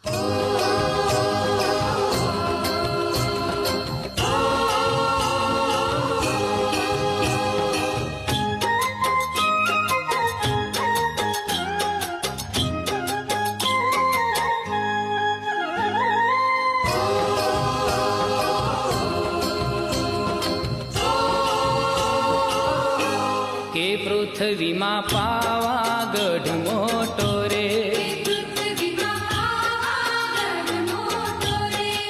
કે પૃથ્વીમાં પાવાગઢ મોટો રે,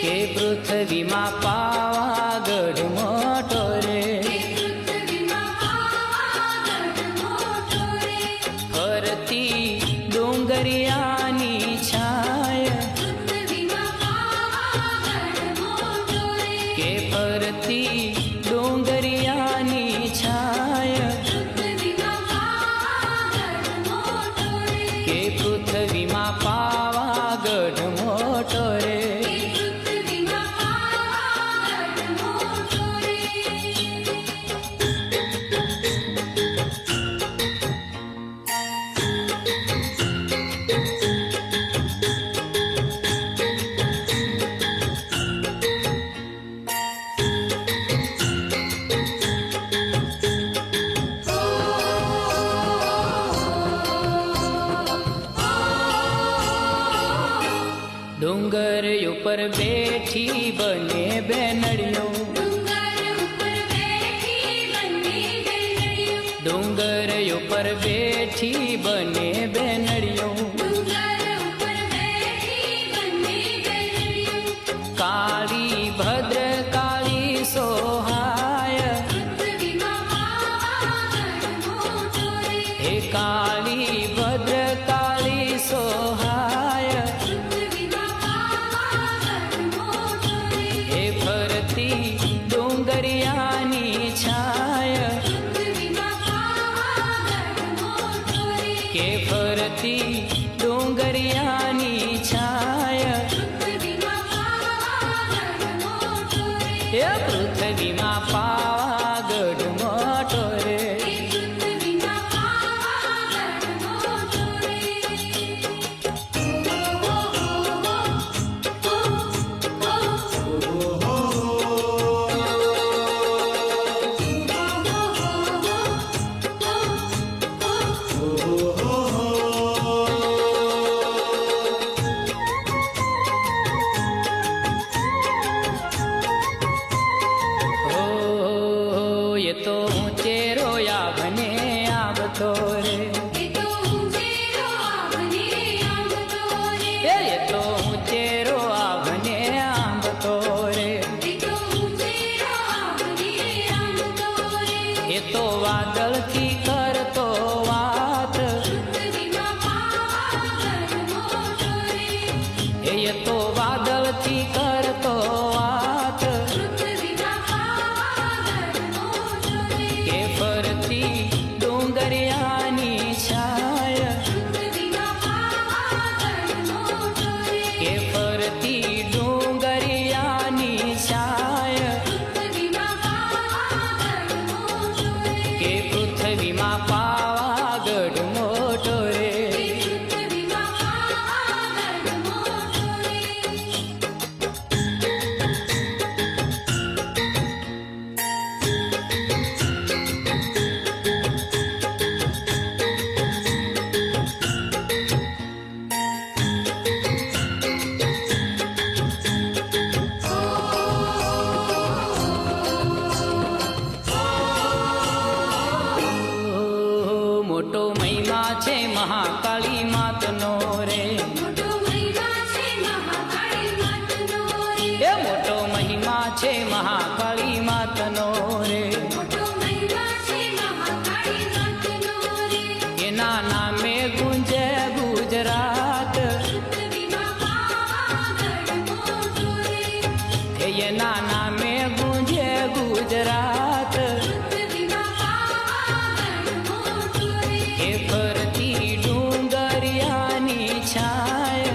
કે પૃથ્વીમાં પાવાગઢ મોટો રે, ફરતી ડુંગરિયાની છાય, કે ફરતી ડુંગરિયાની છાય, કે પૃથ્વીમાં પાવાગઢ મોટો રે. ડુંગર ઉપર બેઠી બને બેનડીઓ, ડુંગર ઉપર બેઠી બને બેનડીઓ, કાળી ભદ્ર કાળી સોહાય, હે કાળી ભદ્ર કાળી સોહાય, હે ફરતી ડુંગરિયાની છાય, કે ફરતી ડુંગરિયાની છાય, હે પૃથ્વીમાં પાવાગઢ મોટો રે. એ તો ઊંચે રોયા બને આવતો રે, એ તો ઊંચે રોયા બને આવતો રે, એ તો વાદળથી કરતો વાત, એ તો વાદળથી કરતો વાત, કે ફરતી ડુંગરિયાની છાય, કે ફરતી ડુંગરિયાની છાય, કે પૃથ્વીમાં પાવાગઢ મોટો રે. મોટો મહિમા છે મહાકાળી માતનો રે, એ મોટો મહિમા છે મહાકાળી માતનો રે, એના નામે ગુંજે ગુજરાત, એના નામે ગુંજે ગુજરાત, એ ફરતી ડુંગરિયાની છાય,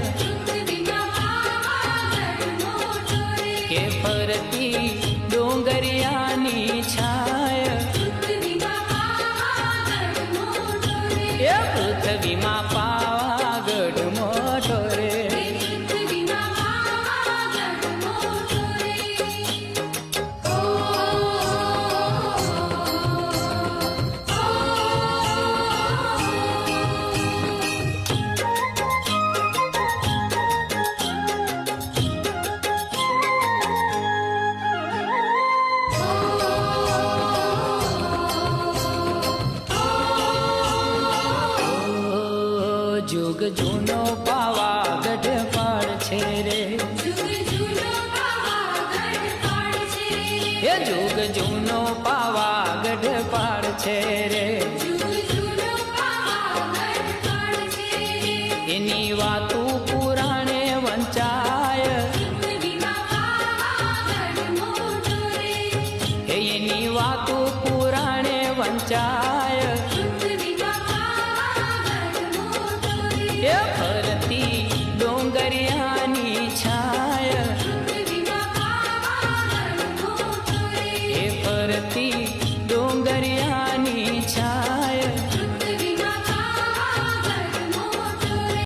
કે ફરતી ડુંગરિયાની છાય, એ પૃથ્વીમાં પાવાગઢ મોટો રે. જુગ જૂનો પાવાગઢ પાડ છે રે એ જુગ જૂનો પાવાગઢ પાડ છે રે એની વાતું પુરાણે વંચાય એની વાતું પુરાણે વંચાય એ